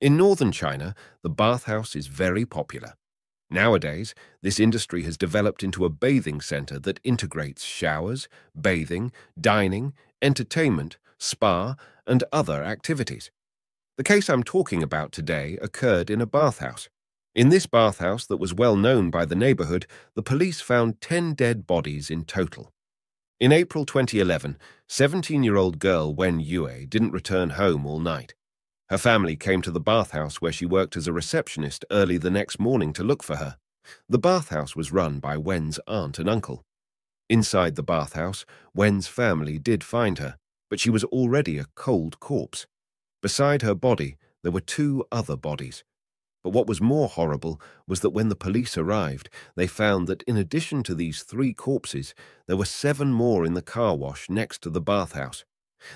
In northern China, the bathhouse is very popular. Nowadays, this industry has developed into a bathing center that integrates showers, bathing, dining, entertainment, spa, and other activities. The case I'm talking about today occurred in a bathhouse. In this bathhouse that was well known by the neighborhood, the police found 10 dead bodies in total. In April 2011, 17-year-old girl Wen Yue didn't return home all night. Her family came to the bathhouse where she worked as a receptionist early the next morning to look for her. The bathhouse was run by Wen's aunt and uncle. Inside the bathhouse, Wen's family did find her, but she was already a cold corpse. Beside her body, there were 2 other bodies. But what was more horrible was that when the police arrived, they found that in addition to these 3 corpses, there were 7 more in the car wash next to the bathhouse.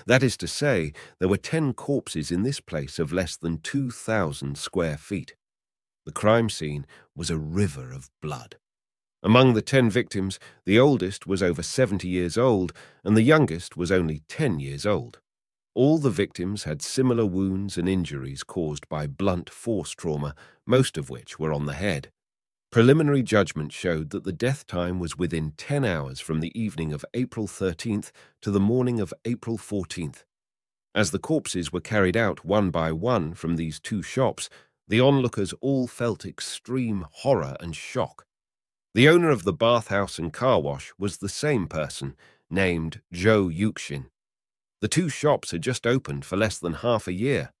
That is to say, there were 10 corpses in this place of less than 2,000 square feet. The crime scene was a river of blood. Among the 10 victims, the oldest was over 70 years old and the youngest was only 10 years old. All the victims had similar wounds and injuries caused by blunt force trauma, most of which were on the head. Preliminary judgment showed that the death time was within 10 hours from the evening of April 13th to the morning of April 14th. As the corpses were carried out one by one from these 2 shops, the onlookers all felt extreme horror and shock. The owner of the bathhouse and car wash was the same person, named Zhou Yuxin. The 2 shops had just opened for less than half a year.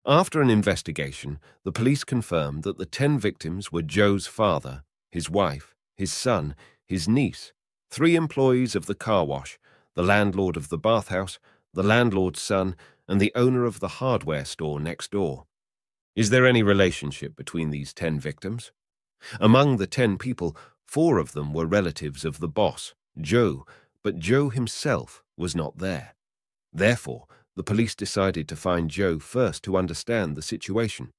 After an investigation, the police confirmed that the 10 victims were Zhou's father, his wife, his son, his niece, 3 employees of the car wash, the landlord of the bathhouse, the landlord's son, and the owner of the hardware store next door. Is there any relationship between these 10 victims? Among the 10 people, 4 of them were relatives of the boss, Zhou, but Zhou himself was not there. Therefore, the police decided to find Zhou first to understand the situation.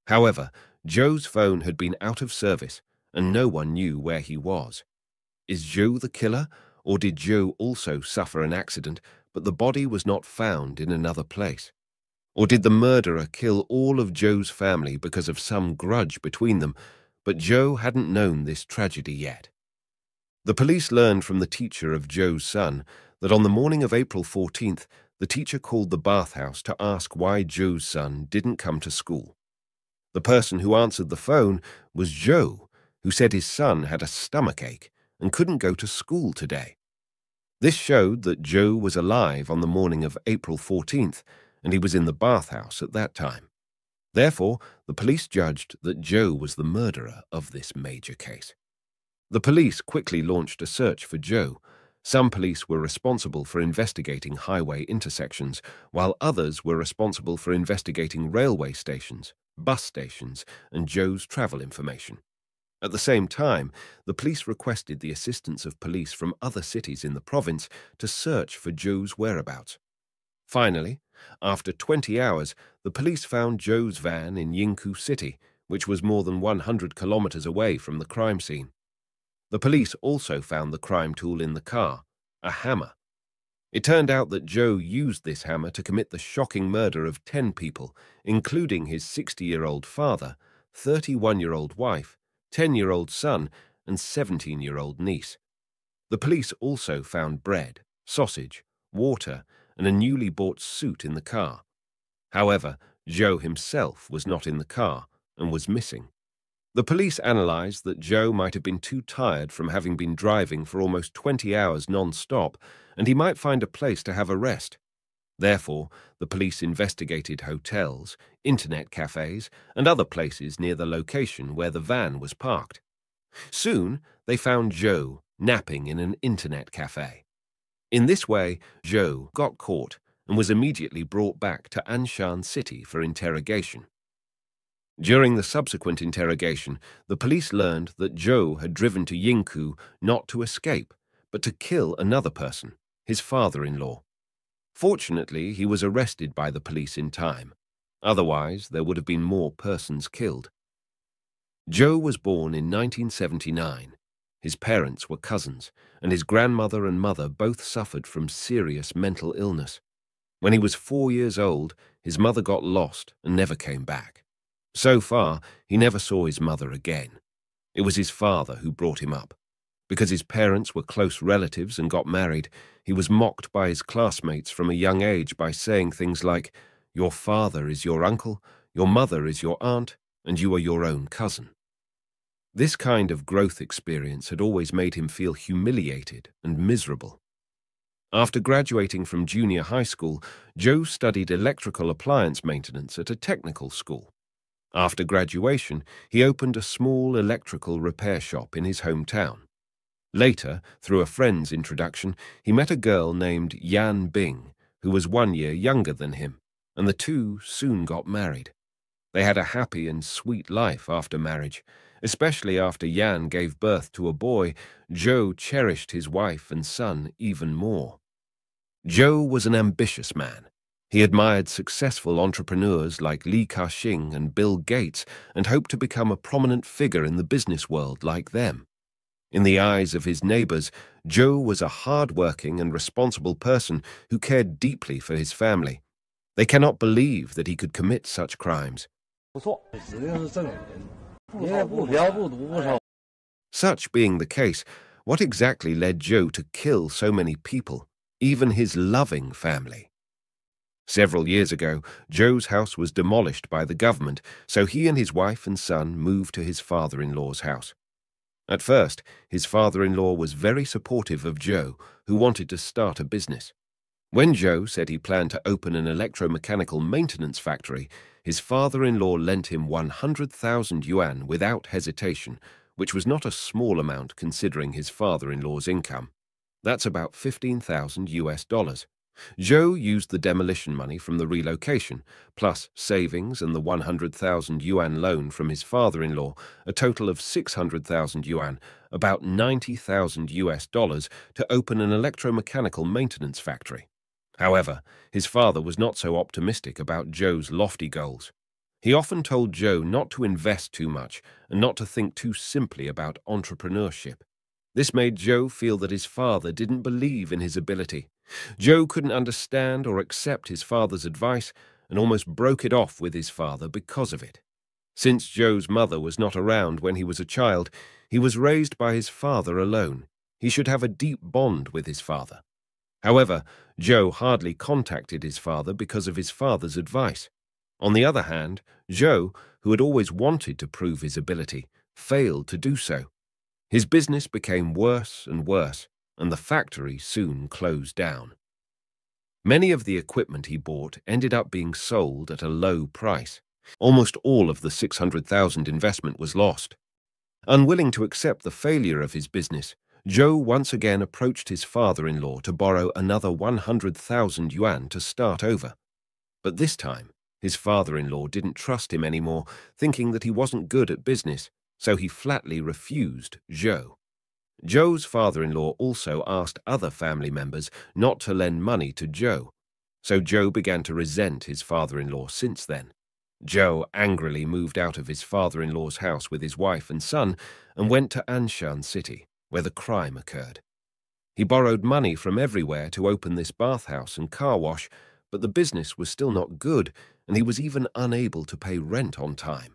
However, Zhou's phone had been out of service, and no one knew where he was. Is Zhou the killer, or did Zhou also suffer an accident, but the body was not found in another place? Or did the murderer kill all of Zhou's family because of some grudge between them, but Zhou hadn't known this tragedy yet? The police learned from the teacher of Zhou's son that on the morning of April 14th, the teacher called the bathhouse to ask why Zhou's son didn't come to school. The person who answered the phone was Zhou, who said his son had a stomachache and couldn't go to school today. This showed that Zhou was alive on the morning of April 14th, and he was in the bathhouse at that time. Therefore, the police judged that Zhou was the murderer of this major case. The police quickly launched a search for Zhou. Some police were responsible for investigating highway intersections, while others were responsible for investigating railway stations, bus stations, and Zhou's travel information. At the same time, the police requested the assistance of police from other cities in the province to search for Zhou's whereabouts. Finally, after 20 hours, the police found Zhou's van in Yingkou City, which was more than 100 kilometers away from the crime scene. The police also found the crime tool in the car, a hammer. It turned out that Zhou used this hammer to commit the shocking murder of 10 people, including his 60-year-old father, 31-year-old wife, 10-year-old son, and 17-year-old niece. The police also found bread, sausage, water, and a newly bought suit in the car. However, Zhou himself was not in the car and was missing. The police analyzed that Zhou might have been too tired from having been driving for almost 20 hours non-stop, and he might find a place to have a rest. Therefore, the police investigated hotels, internet cafes, and other places near the location where the van was parked. Soon, they found Zhou napping in an internet cafe. In this way, Zhou got caught and was immediately brought back to Anshan City for interrogation. During the subsequent interrogation, the police learned that Zhou had driven to Yingkou not to escape, but to kill another person, his father-in-law. Fortunately, he was arrested by the police in time. Otherwise, there would have been more persons killed. Zhou was born in 1979. His parents were cousins, and his grandmother and mother both suffered from serious mental illness. When he was 4 years old, his mother got lost and never came back. So far, he never saw his mother again. It was his father who brought him up. Because his parents were close relatives and got married, he was mocked by his classmates from a young age by saying things like, "Your father is your uncle, your mother is your aunt, and you are your own cousin." This kind of growth experience had always made him feel humiliated and miserable. After graduating from junior high school, Zhou studied electrical appliance maintenance at a technical school. After graduation, he opened a small electrical repair shop in his hometown. Later, through a friend's introduction, he met a girl named Yan Bing, who was 1 year younger than him, and the two soon got married. They had a happy and sweet life after marriage. Especially after Yan gave birth to a boy, Zhou cherished his wife and son even more. Zhou was an ambitious man. He admired successful entrepreneurs like Li Ka-shing and Bill Gates and hoped to become a prominent figure in the business world like them. In the eyes of his neighbors, Zhou was a hard-working and responsible person who cared deeply for his family. They cannot believe that he could commit such crimes. Such being the case, what exactly led Zhou to kill so many people, even his loving family? Several years ago, Zhou's house was demolished by the government, so he and his wife and son moved to his father-in-law's house. At first, his father-in-law was very supportive of Zhou, who wanted to start a business. When Zhou said he planned to open an electromechanical maintenance factory, his father-in-law lent him 100,000 yuan without hesitation, which was not a small amount considering his father-in-law's income. That's about $15,000. Zhou used the demolition money from the relocation, plus savings and the 100,000 yuan loan from his father-in-law, a total of 600,000 yuan, about $90,000, to open an electromechanical maintenance factory. However, his father was not so optimistic about Zhou's lofty goals. He often told Zhou not to invest too much and not to think too simply about entrepreneurship. This made Zhou feel that his father didn't believe in his ability. Zhou couldn't understand or accept his father's advice and almost broke it off with his father because of it. Since Zhou's mother was not around when he was a child, he was raised by his father alone. He should have a deep bond with his father. However, Zhou hardly contacted his father because of his father's advice. On the other hand, Zhou, who had always wanted to prove his ability, failed to do so. His business became worse and worse, and the factory soon closed down. Many of the equipment he bought ended up being sold at a low price. Almost all of the 600,000 investment was lost. Unwilling to accept the failure of his business, Zhou once again approached his father-in-law to borrow another 100,000 yuan to start over. But this time, his father-in-law didn't trust him anymore, thinking that he wasn't good at business, so he flatly refused Zhou. Zhou's father-in-law also asked other family members not to lend money to Zhou, so Zhou began to resent his father-in-law since then. Zhou angrily moved out of his father-in-law's house with his wife and son and went to Anshan City, where the crime occurred. He borrowed money from everywhere to open this bathhouse and car wash, but the business was still not good, and he was even unable to pay rent on time.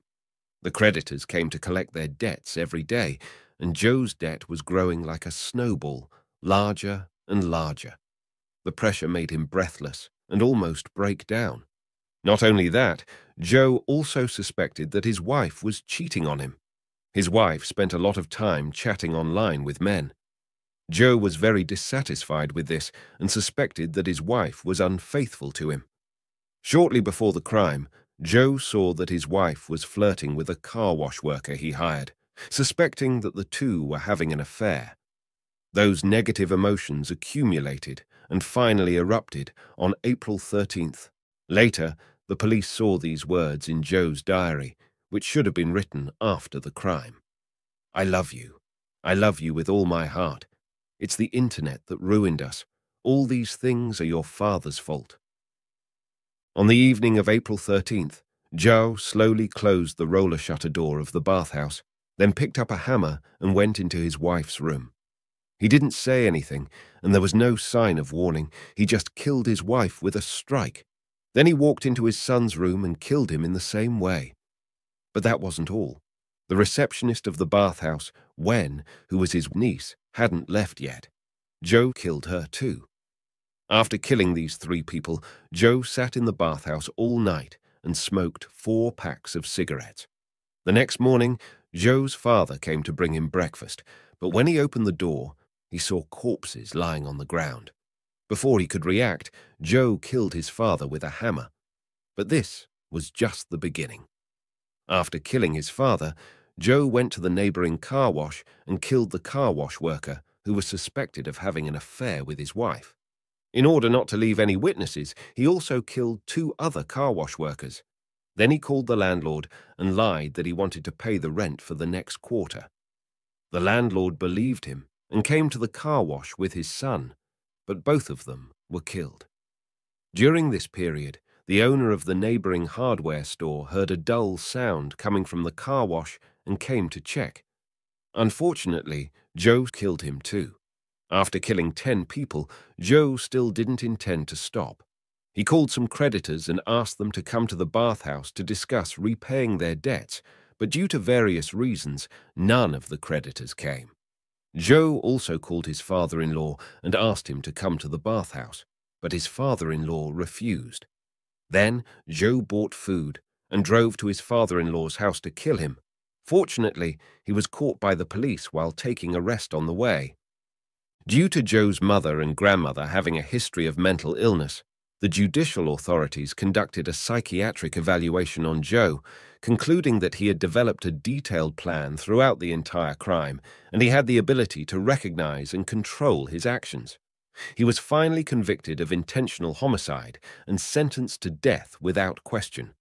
The creditors came to collect their debts every day, and Zhou's debt was growing like a snowball, larger and larger. The pressure made him breathless and almost break down. Not only that, Zhou also suspected that his wife was cheating on him. His wife spent a lot of time chatting online with men. Zhou was very dissatisfied with this and suspected that his wife was unfaithful to him. Shortly before the crime, Zhou saw that his wife was flirting with a car wash worker he hired, suspecting that the two were having an affair. Those negative emotions accumulated and finally erupted on April 13th. Later, the police saw these words in Zhou's diary, which should have been written after the crime. "I love you. I love you with all my heart. It's the internet that ruined us. All these things are your father's fault." On the evening of April 13th, Zhou slowly closed the roller shutter door of the bathhouse, then picked up a hammer and went into his wife's room. He didn't say anything, and there was no sign of warning. He just killed his wife with a strike. Then he walked into his son's room and killed him in the same way. But that wasn't all. The receptionist of the bathhouse, Wen, who was his niece, hadn't left yet. Zhou killed her too. After killing these 3 people, Zhou sat in the bathhouse all night and smoked 4 packs of cigarettes. The next morning, Zhou's father came to bring him breakfast, but when he opened the door, he saw corpses lying on the ground. Before he could react, Zhou killed his father with a hammer. But this was just the beginning. After killing his father, Zhou went to the neighboring car wash and killed the car wash worker who was suspected of having an affair with his wife. In order not to leave any witnesses, he also killed 2 other car wash workers. Then he called the landlord and lied that he wanted to pay the rent for the next quarter. The landlord believed him and came to the car wash with his son, but both of them were killed. During this period, the owner of the neighboring hardware store heard a dull sound coming from the car wash and came to check. Unfortunately, Zhou killed him too. After killing 10 people, Zhou still didn't intend to stop. He called some creditors and asked them to come to the bathhouse to discuss repaying their debts, but due to various reasons, none of the creditors came. Zhou also called his father-in-law and asked him to come to the bathhouse, but his father-in-law refused. Then Zhou bought food and drove to his father-in-law's house to kill him. Fortunately, he was caught by the police while taking a rest on the way. Due to Zhou's mother and grandmother having a history of mental illness, the judicial authorities conducted a psychiatric evaluation on Zhou, concluding that he had developed a detailed plan throughout the entire crime, and he had the ability to recognize and control his actions. He was finally convicted of intentional homicide and sentenced to death without question.